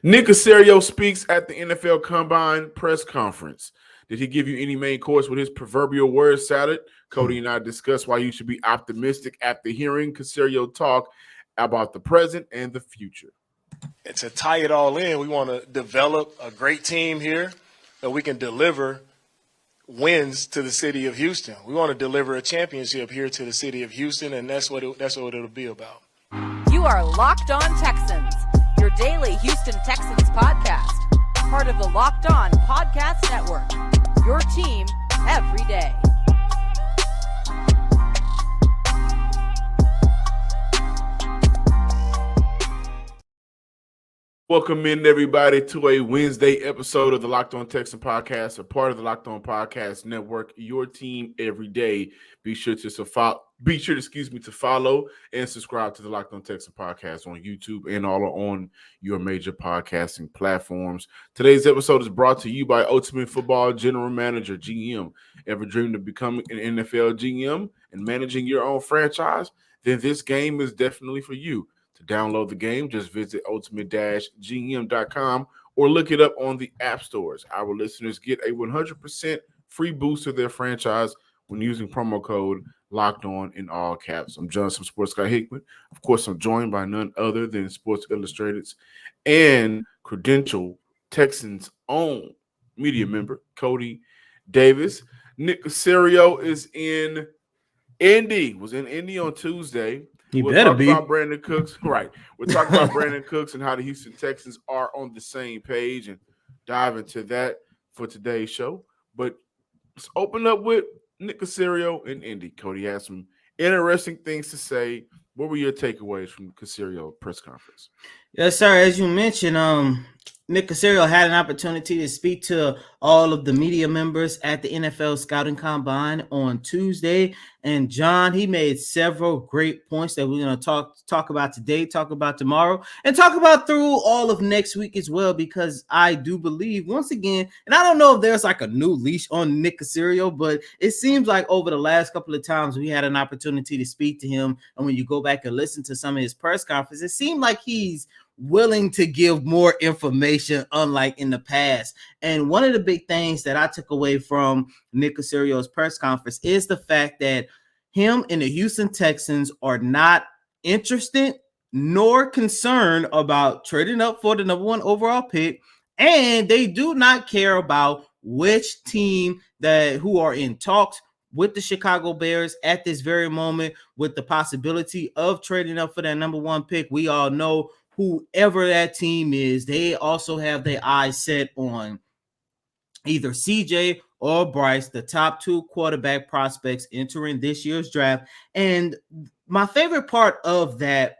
Nick Caserio speaks at the NFL Combine press conference. Did he give you any main course with his proverbial word salad? Cody and I discussed why you should be optimistic after hearing Caserio talk about the present and the future. And to tie it all in, we want to develop a great team here that we can deliver wins to the city of Houston. We want to deliver a championship here to the city of Houston, and that's what it'll be about. You are Locked On Texans, your daily Houston Texans podcast, part of the Locked On Podcast Network, your team every day. Welcome in, everybody, to a Wednesday episode of the Locked On Texans podcast, a part of the Locked On Podcast Network, your team every day. Be sure to follow and subscribe to the Locked On Texans podcast on YouTube and all on your major podcasting platforms. Today's episode is brought to you by Ultimate Football General Manager, GM. Ever dreamed of becoming an NFL GM and managing your own franchise? Then this game is definitely for you. To download the game, just visit ultimate-gm.com or look it up on the app stores. Our listeners get a 100% free boost to their franchise when using promo code Locked On in all caps. I'm Johnson Sports Guy Hickman. Of course, I'm joined by none other than Sports Illustrated's and credential Texans' own media member, Cody Davis. Nick Caserio is in Indy. Was in Indy on Tuesday. We'll talk about Brandin Cooks. Right. We'll talk about Brandin Cooks and how the Houston Texans are on the same page and dive into that for today's show. But let's open up with Nick Caserio in Indy. Cody has some interesting things to say. What were your takeaways from the Caserio press conference? Yes, sir. As you mentioned, Nick Caserio had an opportunity to speak to all of the media members at the NFL Scouting Combine on Tuesday. And John, he made several great points that we're going to talk about today, talk about tomorrow, and talk about through all of next week as well, because I do believe, once again, and I don't know if there's like a new leash on Nick Caserio, but it seems like over the last couple of times we had an opportunity to speak to him, and when you go back and listen to some of his press conferences, it seemed like he's willing to give more information, unlike in the past. And one of the big things that I took away from Nick Caserio's press conference is the fact that him and the Houston Texans are not interested nor concerned about trading up for the number one overall pick, and they do not care about which team who are in talks with the Chicago Bears at this very moment, with the possibility of trading up for that number one pick. We all know whoever that team is, they also have their eyes set on either CJ or Bryce, the top two quarterback prospects entering this year's draft. And my favorite part of that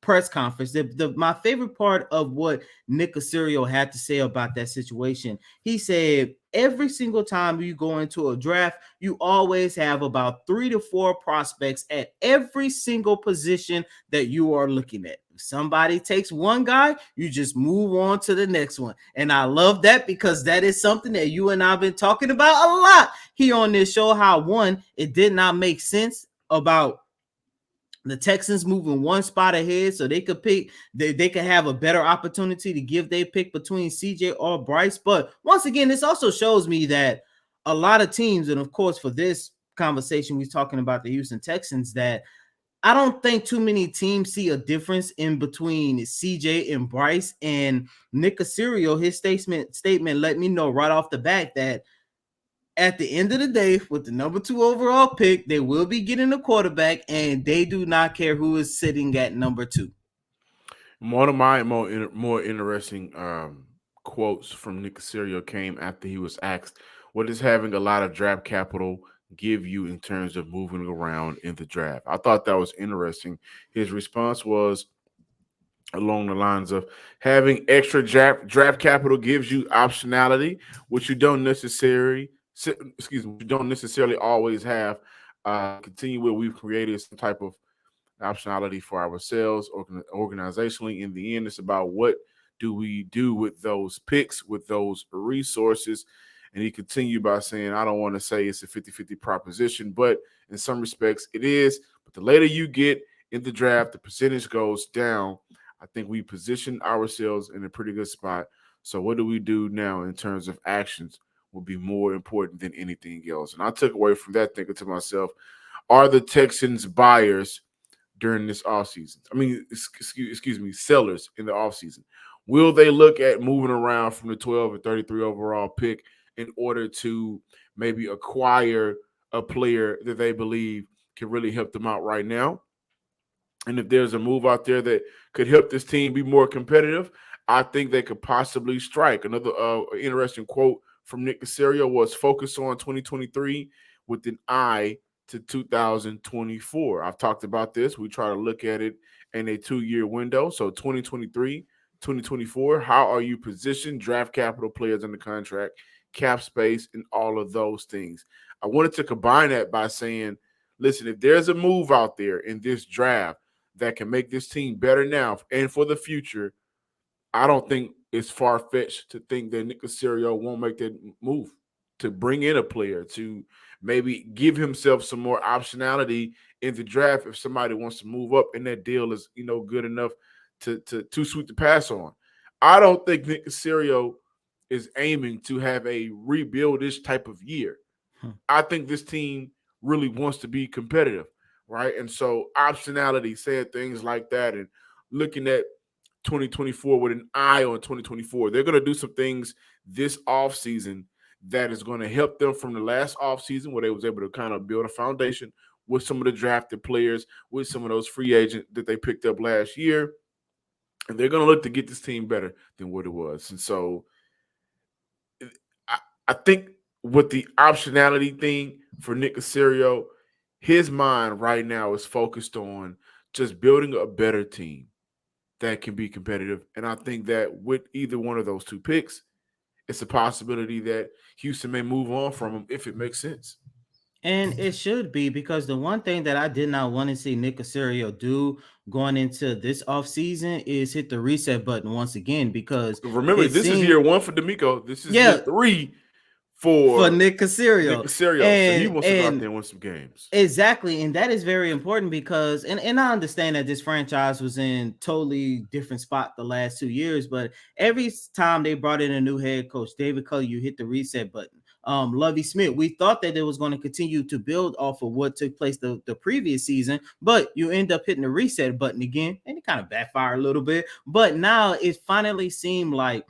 press conference, my favorite part of what Nick Caserio had to say about that situation, he said, every single time you go into a draft, you always have about 3 to 4 prospects at every single position that you are looking at. If somebody takes one guy, you just move on to the next one. And I love that, because that is something that you and I have been talking about a lot here on this show, how one, it did not make sense about the Texans moving one spot ahead so they could pick, they could have a better opportunity to give their pick between CJ or Bryce. But once again, this also shows me that a lot of teams, and of course for this conversation we're talking about the Houston Texans, that I don't think too many teams see a difference in between CJ and Bryce. And Nick Caserio, his statement let me know right off the bat that at the end of the day, with the number 2 overall pick, they will be getting a quarterback, and they do not care who is sitting at number 2. One of my more interesting quotes from Nick Caserio came after he was asked, what does having a lot of draft capital give you in terms of moving around in the draft? I thought that was interesting. His response was along the lines of having extra draft capital gives you optionality, which you don't necessarily always have. Continue where we've created some type of optionality for ourselves organizationally. In the end, it's about what do we do with those picks, with those resources. And he continued by saying, I don't want to say it's a 50-50 proposition, but in some respects it is. But the later you get in the draft, the percentage goes down. I think we positioned ourselves in a pretty good spot. So what do we do now in terms of actions will be more important than anything else. And I took away from that thinking to myself, are the Texans buyers during this offseason? I mean, excuse me, sellers in the offseason. Will they look at moving around from the 12 and 33 overall pick in order to maybe acquire a player that they believe can really help them out right now? And if there's a move out there that could help this team be more competitive, I think they could possibly strike. Another interesting quote from Nick Caserio was focus on 2023 with an eye to 2024. I've talked about this. We try to look at it in a 2-year window. So 2023, 2024, how are you positioned? Draft capital, players under contract, cap space, and all of those things. I wanted to combine that by saying, listen, if there's a move out there in this draft that can make this team better now and for the future, I don't think it's far-fetched to think that Nick Caserio won't make that move to bring in a player, to maybe give himself some more optionality in the draft if somebody wants to move up and that deal is, good enough to too sweet to pass on. I don't think Nick Caserio is aiming to have a rebuild-ish type of year. I think this team really wants to be competitive, right? And so optionality, saying things like that and looking at 2024 with an eye on 2024. They're going to do some things this offseason that is going to help them from the last offseason where they was able to kind of build a foundation with some of the drafted players, with some of those free agents that they picked up last year. And they're going to look to get this team better than what it was. And so I think with the optionality thing for Nick Caserio, his mind right now is focused on just building a better team that can be competitive. And I think that with either one of those two picks, it's a possibility that Houston may move on from him if it makes sense. And it should be, because the one thing that I did not want to see Nick Caserio do going into this offseason is hit the reset button once again, because remember, this is year 1 for D'Amico. This is year 3 for Nick Caserio. So he wants to go out there and win some games. Exactly. And that is very important because, and I understand that this franchise was in totally different spot the last 2 years, but every time they brought in a new head coach, David Culley, you hit the reset button. Lovie Smith, we thought that it was going to continue to build off of what took place the previous season, but you end up hitting the reset button again, and it kind of backfired a little bit. But now it finally seemed like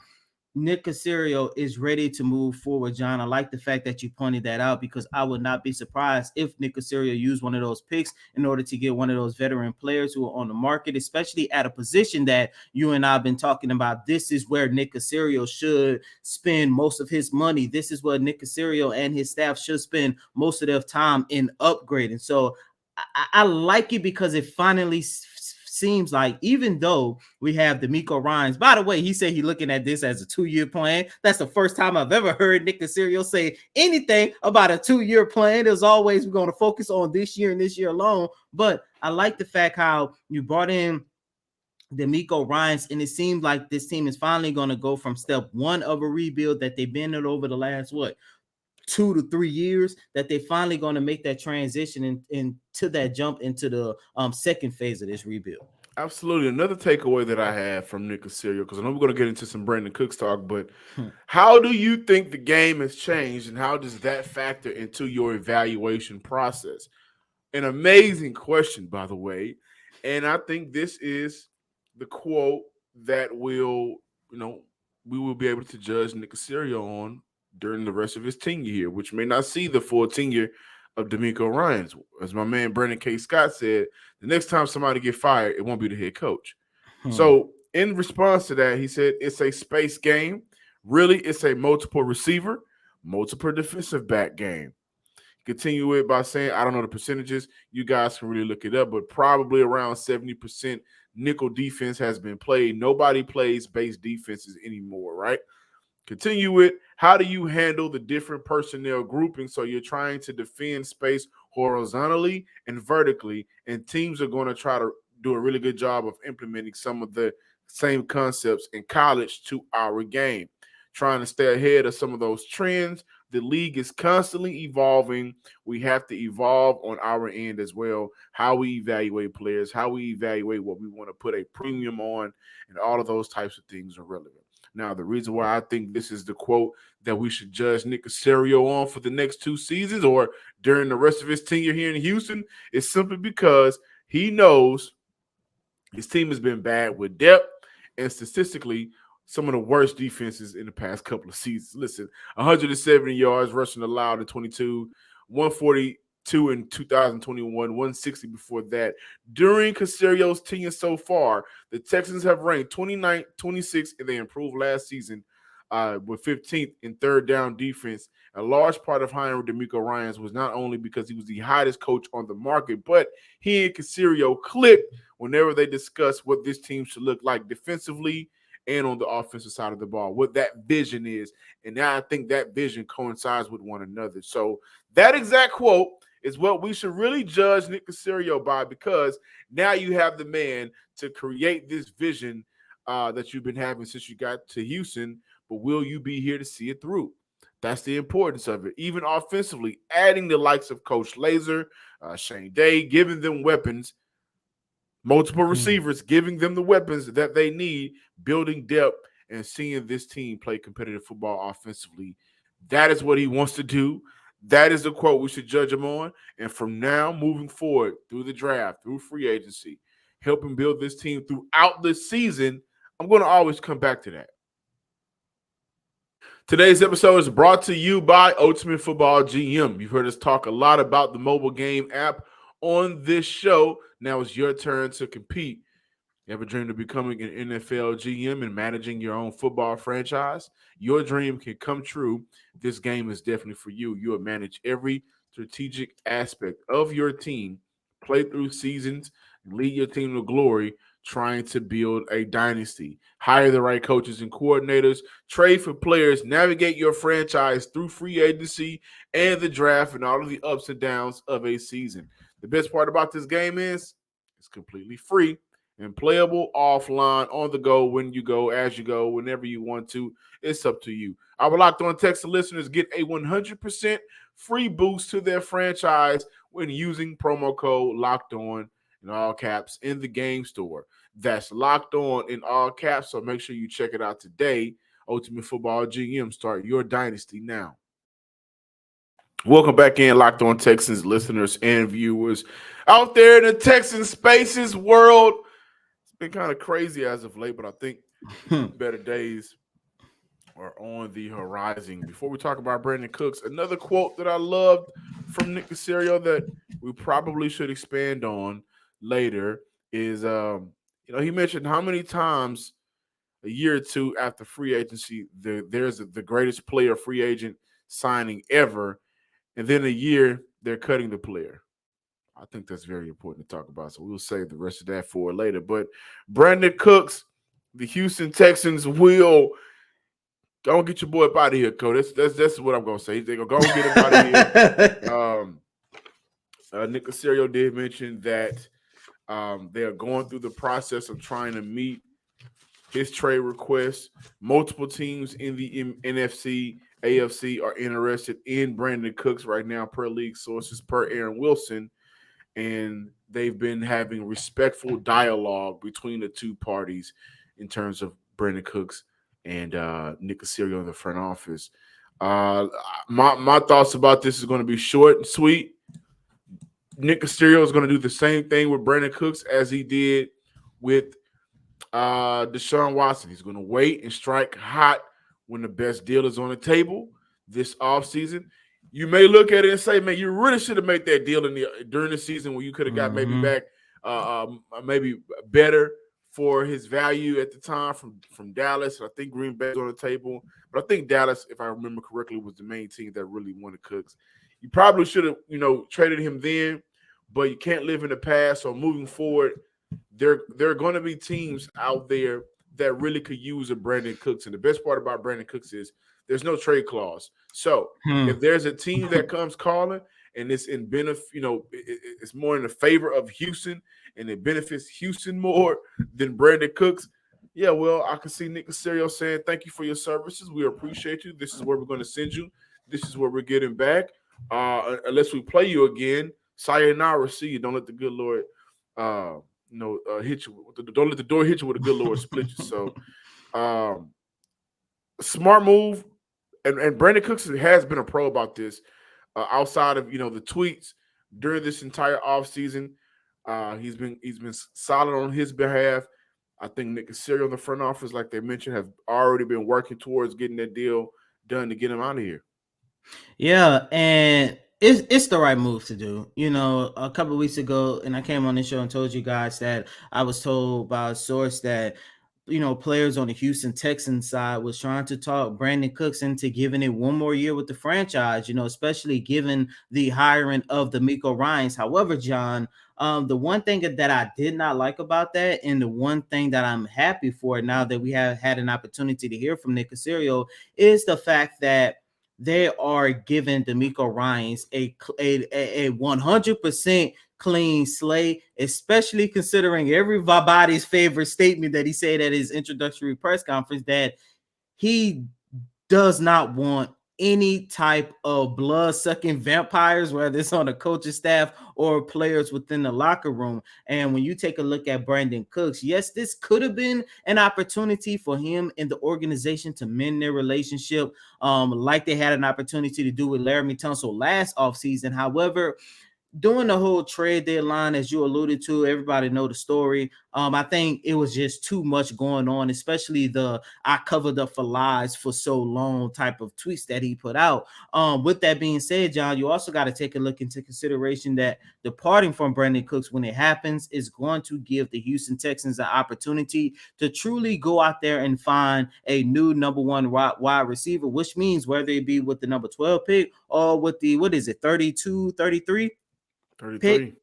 Nick Caserio is ready to move forward, John. I like the fact that you pointed that out, because I would not be surprised if Nick Caserio used one of those picks in order to get one of those veteran players who are on the market, especially at a position that you and I have been talking about. This is where Nick Caserio should spend most of his money. This is where Nick Caserio and his staff should spend most of their time in upgrading. So I like it because it finally seems like, even though we have D'Amico Ryans, by the way, he said he's looking at this as a 2-year plan. That's the first time I've ever heard Nick Caserio say anything about a 2-year plan. There's always, we're going to focus on this year and this year alone. But I like the fact how you brought in D'Amico Ryans, and it seems like this team is finally going to go from step 1 of a rebuild that they've been in over the last 2 to 3 years, that they finally going to make that transition into that jump into the second phase of this rebuild. Absolutely. Another takeaway that I have from Nick Caserio, because I know we're going to get into some Brandin Cooks talk, but how do you think the game has changed, and how does that factor into your evaluation process? An amazing question, by the way. And I think this is the quote that will, we will be able to judge Nick Caserio on during the rest of his tenure here, which may not see the full tenure of D'Amico Ryans. As my man Brandon K. Scott said, the next time somebody get fired, it won't be the head coach. So in response to that, he said, it's a space game. Really, it's a multiple receiver, multiple defensive back game. Continue it by saying, I don't know the percentages. You guys can really look it up, but probably around 70% nickel defense has been played. Nobody plays base defenses anymore, right? Continue it. How do you handle the different personnel grouping? So you're trying to defend space horizontally and vertically, and teams are going to try to do a really good job of implementing some of the same concepts in college to our game, trying to stay ahead of some of those trends The league is constantly evolving. We have to evolve on our end as well. How we evaluate players, how we evaluate what we want to put a premium on, and all of those types of things are relevant. Now, the reason why I think this is the quote that we should judge Nick Caserio on for the next 2 seasons or during the rest of his tenure here in Houston is simply because he knows his team has been bad with depth and statistically some of the worst defenses in the past couple of seasons. Listen, 170 yards rushing allowed in 22, 142 in 2021, 160 before that. During Caserio's tenure so far, the Texans have ranked 29th, 26th, and they improved last season with 15th in third down defense. A large part of hiring DeMeco Ryans was not only because he was the hottest coach on the market, but he and Caserio clicked whenever they discussed what this team should look like defensively and on the offensive side of the ball, what that vision is. And now I think that vision coincides with one another. So that exact quote is what we should really judge Nick Caserio by, because now you have the man to create this vision that you've been having since you got to Houston, but will you be here to see it through? That's the importance of it. Even offensively, adding the likes of Coach Laser, Shane Day, giving them weapons, multiple receivers, giving them the weapons that they need, building depth, and seeing this team play competitive football offensively. That is what he wants to do. That is the quote we should judge him on. And from now moving forward, through the draft, through free agency, helping build this team throughout the season, I'm going to always come back to that. Today's episode is brought to you by Ultimate Football GM. You've heard us talk a lot about the mobile game app on this show. Now it's your turn to compete. You have a dream of becoming an NFL GM and managing your own football franchise? Your dream can come true. This game is definitely for you. You will manage every strategic aspect of your team, play through seasons, and lead your team to glory, trying to build a dynasty. Hire the right coaches and coordinators, trade for players, navigate your franchise through free agency and the draft and all of the ups and downs of a season. The best part about this game is it's completely free and playable offline, on the go, when you go, as you go, whenever you want to. It's up to you. Our Locked On Texans listeners get a 100% free boost to their franchise when using promo code Locked On in all caps in the game store. That's Locked On in all caps, so make sure you check it out today. Ultimate Football GM, start your dynasty now. Welcome back in, Locked On Texans listeners and viewers out there in the Texan Spaces world. It's been kind of crazy as of late, but I think better days are on the horizon. Before we talk about Brandin Cooks, another quote that I loved from Nick Caserio that we probably should expand on later is, he mentioned how many times a year or two after free agency, there's the greatest player free agent signing ever, and then a year they're cutting the player. I think that's very important to talk about, so we'll save the rest of that for later. But Brandin Cooks, the Houston Texans will go and get your boy up out of here, Cody. That's what I'm going to say. They're going to go and get him out of here. Nick Caserio did mention that they are going through the process of trying to meet his trade request. Multiple teams in the NFC, AFC are interested in Brandin Cooks right now, per league sources, per Aaron Wilson. And they've been having respectful dialogue between the two parties in terms of Brandin Cooks and Nick Caserio in the front office. My thoughts about this is going to be short and sweet. Nick Caserio is going to do the same thing with Brandin Cooks as he did with Deshaun Watson. He's going to wait and strike hot when the best deal is on the table this offseason. You may look at it and say, man, you really should have made that deal during the season when you could have got maybe back maybe better for his value at the time from Dallas. I think Green Bay's on the table. But I think Dallas, if I remember correctly, was the main team that really wanted Cooks. You probably should have, traded him then, but you can't live in the past. So moving forward, there are going to be teams out there that really could use a Brandin Cooks. And the best part about Brandin Cooks is there's no trade clause. So if there's a team that comes calling and it's in benefit, it's more in the favor of Houston and it benefits Houston more than Brandin Cooks, yeah, well, I can see Nick Caserio saying, thank you for your services. We appreciate you. This is where we're going to send you. this is where we're getting back. Unless we play you again, sayonara, see you. Don't let the good Lord, hit you. Don't let the door hit you with a good Lord split you. So, um, smart move. And Brandin Cooks has been a pro about this. Outside of the tweets during this entire offseason, he's been solid on his behalf. I think Nick Caserio in the front office, like they mentioned, have already been working towards getting that deal done to get him out of here. Yeah, and it's the right move to do. A couple of weeks ago, and I came on this show and told you guys that I was told by a source that players on the Houston Texans side was trying to talk Brandin Cooks into giving it one more year with the franchise, especially given the hiring of the Miko Ryans. However, John, the one thing that I did not like about that, and the one thing that I'm happy for now that we have had an opportunity to hear from Nick Caserio, is the fact that they are giving D'Amico Ryans a 100% clean slate, especially considering everybody's favorite statement that he said at his introductory press conference, that he does not want any type of blood-sucking vampires, whether it's on the coaching staff or players within the locker room. And when you take a look at Brandin Cooks, yes, this could have been an opportunity for him and the organization to mend their relationship, like they had an opportunity to do with Laramie Tunsil last offseason. However, during the whole trade deadline, as you alluded to, everybody know the story. I think it was just too much going on, especially the "I covered up for lies for so long" type of tweets that he put out. With that being said, John, you also got to take a look into consideration that departing from Brandin Cooks, when it happens, is going to give the Houston Texans an opportunity to truly go out there and find a new number one wide receiver, which means whether it be with the number 12 pick or with the, 32, 33 pick, 33.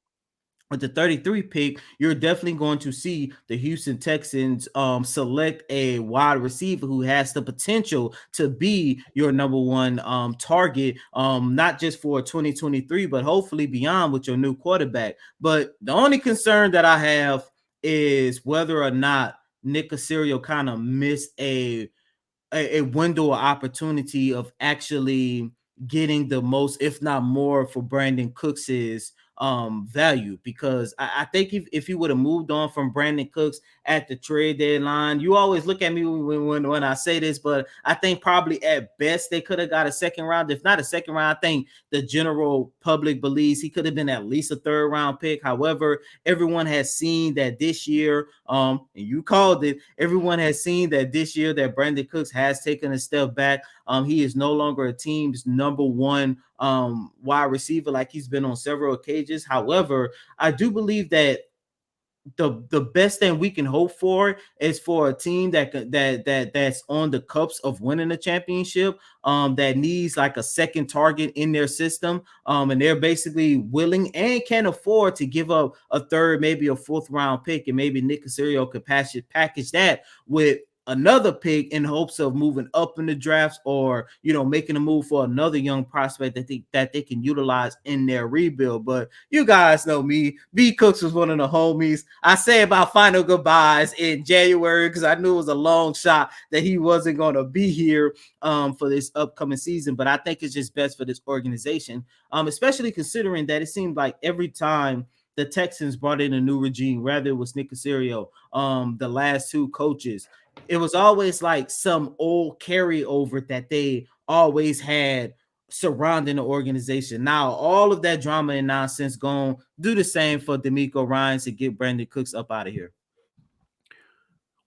with the 33 pick, you're definitely going to see the Houston Texans select a wide receiver who has the potential to be your number one target, not just for 2023, but hopefully beyond with your new quarterback. But the only concern that I have is whether or not Nick Caserio kind of missed a window of opportunity of actually getting the most, if not more, for Brandin Cooks's value. Because I think if he would have moved on from Brandin Cooks at the trade deadline, you always look at me when I say this, but I think probably at best they could have got a second round. If not a second round, I think the general public believes he could have been at least a third round pick. However, everyone has seen that this year, and you called it, everyone has seen that this year that Brandin Cooks has taken a step back. He is no longer a team's number one wide receiver like he's been on several occasions. However, I do believe that the best thing we can hope for is for a team that's on the cups of winning a championship, that needs like a second target in their system, and they're basically willing and can afford to give up a third, maybe a fourth round pick, and maybe Nick Caserio could package that with another pick in hopes of moving up in the drafts, or making a move for another young prospect that they can utilize in their rebuild. But you guys know me, B Cooks was one of the homies. I say about final goodbyes in January because I knew it was a long shot that he wasn't going to be here for this upcoming season. But I think it's just best for this organization, especially considering that it seemed like every time the Texans brought in a new regime, whether it was Nick Caserio, the last two coaches, it was always like some old carryover that they always had surrounding the organization. Now, all of that drama and nonsense gone. Do the same for D'Amico Ryans to get Brandin Cooks up out of here.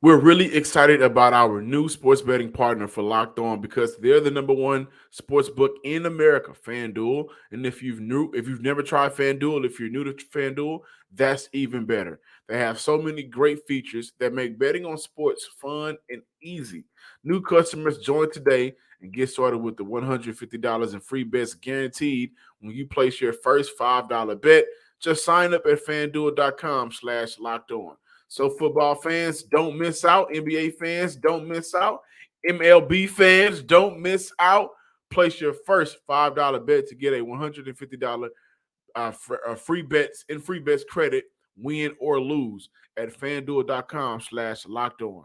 We're really excited about our new sports betting partner for Locked On because they're the number one sports book in America, FanDuel. And if you've never tried FanDuel, if you're new to FanDuel, that's even better. They have so many great features that make betting on sports fun and easy. New customers join today and get started with the $150 in free bets guaranteed when you place your first $5 bet. Just sign up at FanDuel.com/locked on. So football fans, don't miss out. NBA fans, don't miss out. MLB fans, don't miss out. Place your first $5 bet to get a $150 free bets credit, win or lose, at FanDuel.com/locked on.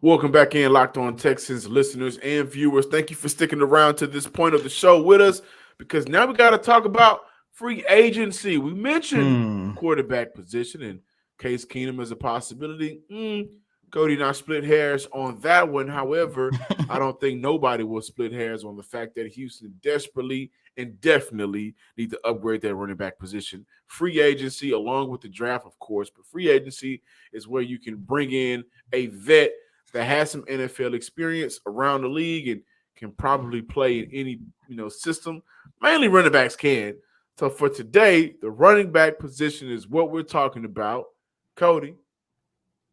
Welcome back in, Locked On Texans listeners and viewers. Thank you for sticking around to this point of the show with us, because now we got to talk about free agency. We mentioned quarterback position and Case Keenum as a possibility. Cody and I split hairs on that one. However, I don't think nobody will split hairs on the fact that Houston desperately and definitely need to upgrade their running back position. Free agency, along with the draft, of course, but free agency is where you can bring in a vet that has some NFL experience around the league and can probably play in any system. Mainly running backs can. So for today, the running back position is what we're talking about. Cody,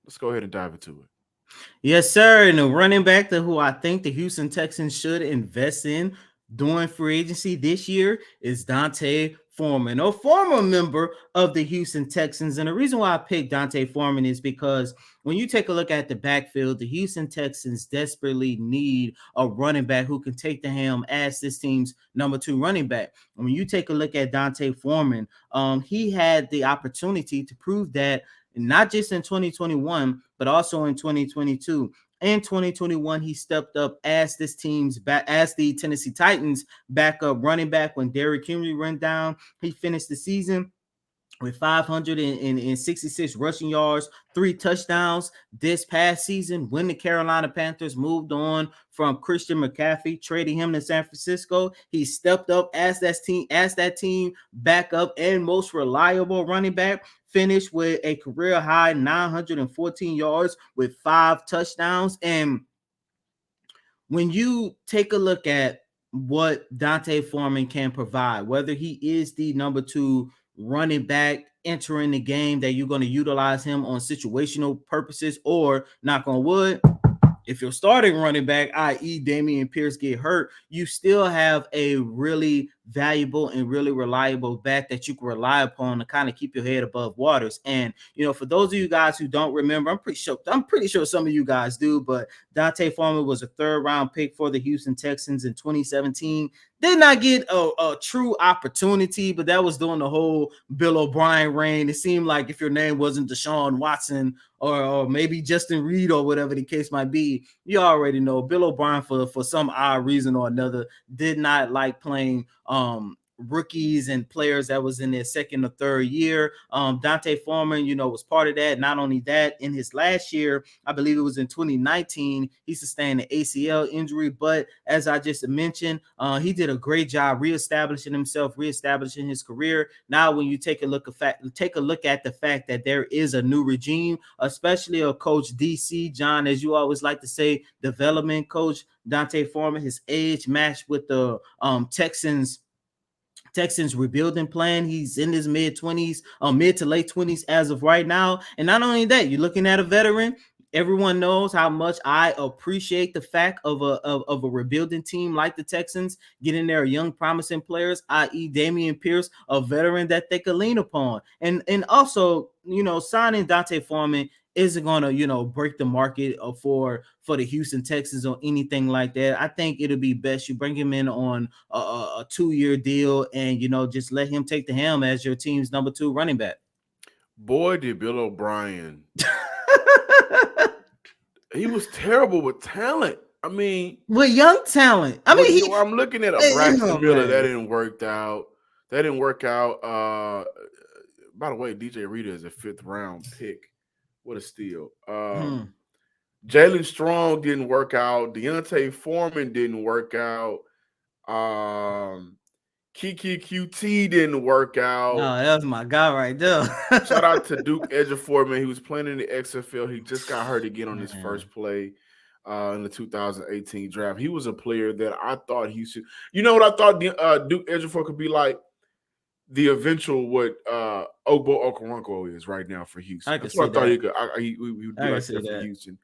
let's go ahead and dive into it. Yes, sir. And the running back who I think the Houston Texans should invest in during free agency this year is D'Onta Foreman, a former member of the Houston Texans. And the reason why I picked D'Onta Foreman is because when you take a look at the backfield, the Houston Texans desperately need a running back who can take the helm as this team's number 2 running back. And when you take a look at D'Onta Foreman, he had the opportunity to prove that not just in 2021, but also in 2022. In 2021, he stepped up as this team's back, as the Tennessee Titans backup running back when Derrick Henry went down. He finished the season with 566 rushing yards, 3 touchdowns this past season. When the Carolina Panthers moved on from Christian McCaffrey, trading him to San Francisco, he stepped up as that team backup and most reliable running back. Finished with a career high 914 yards with 5 touchdowns. And when you take a look at what D'Onta Foreman can provide, whether he is the number 2 running back entering the game that you're going to utilize him on situational purposes, or knock on wood, if your starting running back, i.e. Dameon Pierce, get hurt, you still have a really valuable and really reliable back that you can rely upon to kind of keep your head above waters. And for those of you guys who don't remember, I'm pretty sure some of you guys do, but D'Onta Foreman was a 3rd round pick for the Houston Texans in 2017. Did not get a true opportunity, but that was during the whole Bill O'Brien reign. It seemed like if your name wasn't Deshaun Watson or maybe Justin Reed or whatever the case might be, you already know Bill O'Brien, for some odd reason or another, did not like playing rookies and players that was in their 2nd or 3rd year. D'Onta Foreman, was part of that. Not only that, in his last year, I believe it was in 2019, he sustained an ACL injury. But as I just mentioned, he did a great job reestablishing himself, reestablishing his career. Now, when you take a look at the fact that there is a new regime, especially a coach DC, John, as you always like to say, development coach D'Onta Foreman, his age matched with the Texans rebuilding plan. He's in his mid to late 20s as of right now. And not only that, you're looking at a veteran. Everyone knows how much I appreciate the fact of a rebuilding team like the Texans getting their young promising players, i.e. Dameon Pierce, a veteran that they could lean upon. And also, signing D'Onta Foreman isn't going to, break the market for the Houston Texans or anything like that. I think it'll be best you bring him in on a 2-year deal and, just let him take the helm as your team's number 2 running back. Boy, did Bill O'Brien. He was terrible with talent. I mean, with young talent. I'm looking at a Braxton Miller. That didn't work out. By the way, DJ Reader is a 5th round pick. What a steal. Jalen Strong didn't work out. D'Onta Foreman didn't work out. Kiki QT didn't work out. Oh, that was my guy right there. Shout out to Duke Ejiofor, man. He was playing in the XFL. He just got hurt again on his first play in the 2018 draft. He was a player that I thought he should. You know what I thought Duke Ejiofor could be like? The eventual what Ogbo Okoronkwo is right now for Houston. That's what I thought he could. He would be like that for Houston.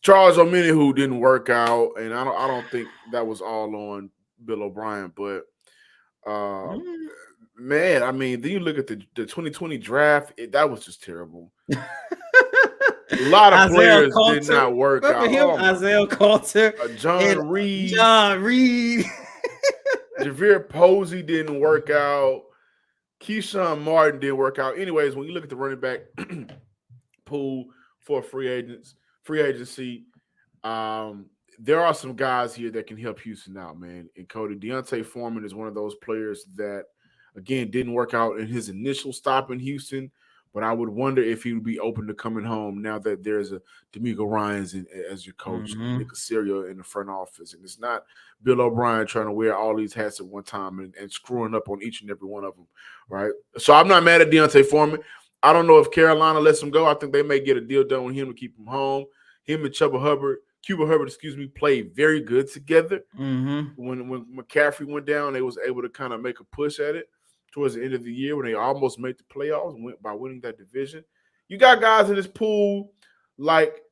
Charles Omenihu didn't work out, and I don't think that was all on Bill O'Brien, but man, I mean, then you look at the 2020 draft, that was just terrible. A lot of players did not work out. Isaiah Coulter, John Reed, Javier Posey didn't work out. Keyshawn Martin didn't work out. Anyways, when you look at the running back pool for free agency, There are some guys here that can help Houston out, man. And Cody, Deontay Foreman is one of those players that, again, didn't work out in his initial stop in Houston. But I would wonder if he would be open to coming home now that there's a D'Amico Ryans as your coach, and Nick Caserio in the front office. And it's not Bill O'Brien trying to wear all these hats at one time and screwing up on each and every one of them, right? So I'm not mad at Deontay Foreman. I don't know if Carolina lets him go. I think they may get a deal done with him to keep him home. Him and Cuba Hubbard, played very good together. When McCaffrey went down, they was able to kind of make a push at it towards the end of the year when they almost made the playoffs by winning that division. You got guys in this pool like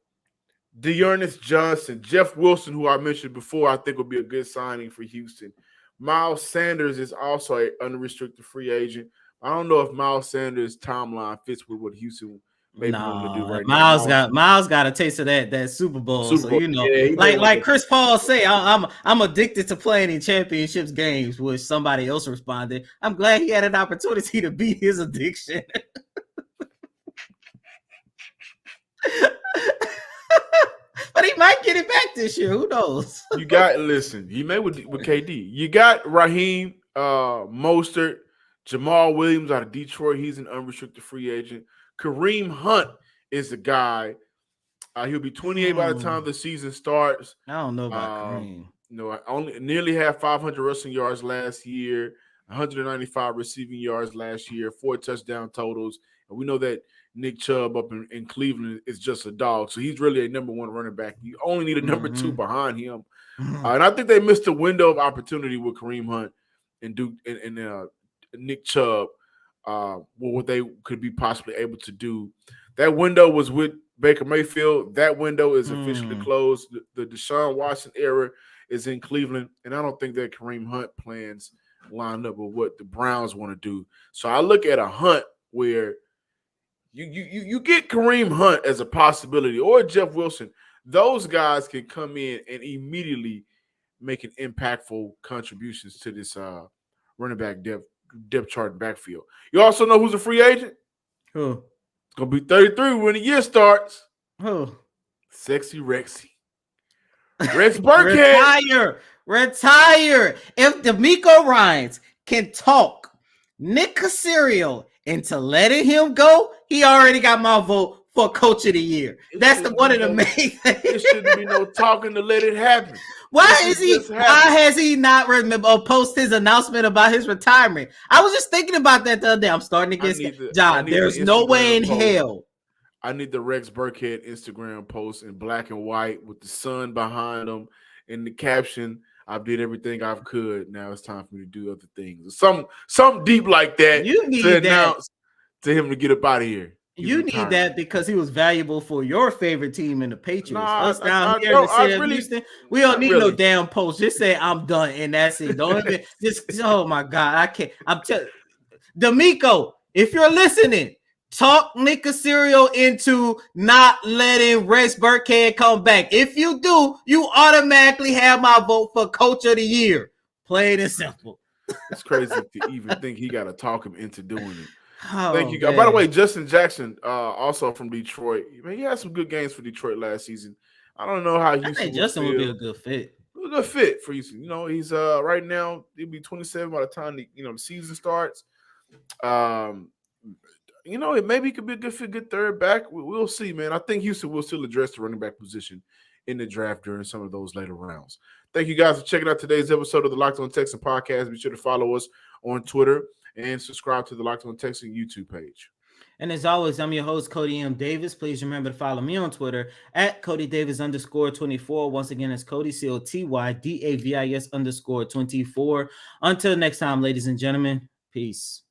Dearness Johnson, Jeff Wilson, who I mentioned before, I think would be a good signing for Houston. Miles Sanders is also an unrestricted free agent. I don't know if Miles Sanders' timeline fits with what Houston maybe want to do right now. Miles got a taste of that Super Bowl. So you know, like Chris Paul say, I'm addicted to playing in championships games, which somebody else responded. I'm glad he had an opportunity to beat his addiction. But he might get it back this year. Who knows? You may with KD. You got Raheem Mostert, Jamal Williams out of Detroit. He's an unrestricted free agent. Kareem Hunt is the guy. He'll be 28 by the time the season starts. I don't know about Kareem. Only nearly had 500 rushing yards last year, 195 receiving yards last year, 4 touchdown totals. And we know that Nick Chubb up in Cleveland is just a dog. So he's really a number 1 running back. You only need a number 2 behind him. And I think they missed a window of opportunity with Kareem Hunt and Nick Chubb. What they could be possibly able to do. That window was with Baker Mayfield. That window is officially closed. The Deshaun Watson era is in Cleveland, and I don't think that Kareem Hunt plans line up with what the Browns want to do. So I look at a Hunt where you get Kareem Hunt as a possibility, or Jeff Wilson. Those guys can come in and immediately make an impactful contributions to this running back depth chart backfield. You also know who's a free agent? Who? It's going to be 33 when the year starts. Who? Sexy Rexy. Rex Burkhead. Retire. If D'Amico Ryans can talk Nick Caserio into letting him go, he already got my vote for Coach of the Year. That's one of the main things. There shouldn't be no talking to let it happen. Why has he not posted his announcement about his retirement? I was just thinking about that the other day. I'm starting to get John. There's no way in hell. I need the Rex Burkhead Instagram post in black and white with the sun behind him and the caption, "I did everything I could. Now it's time for me to do other things." Something deep like that. You need to announce to him to get up out of here. You need that because he was valuable for your favorite team in the Patriots. Us down here in the city of Houston, we don't need no damn post. Just say I'm done and that's it. Don't even oh my God, I can't. I'm telling D'Amico, if you're listening, talk Nick Caserio into not letting Rex Burkhead come back. If you do, you automatically have my vote for Coach of the Year. Plain and simple. It's crazy to even think he got to talk him into doing it. Oh, thank you, guys. By the way, Justin Jackson, also from Detroit. Man, he had some good games for Detroit last season. I don't know how Houston. I think Justin would be a good fit. A good fit for Houston. You know, he's right now he'll be 27 by the time the season starts. Maybe he could be a good fit, good third back. We'll see, man. I think Houston will still address the running back position in the draft during some of those later rounds. Thank you guys for checking out today's episode of the Locked On Texans podcast. Be sure to follow us on Twitter and subscribe to the Locked On Texans YouTube page. And as always, I'm your host, Cody M. Davis. Please remember to follow me on Twitter at CodyDavis_24. Once again, it's Cody, COTYDAVIS_24. Until next time, ladies and gentlemen, peace.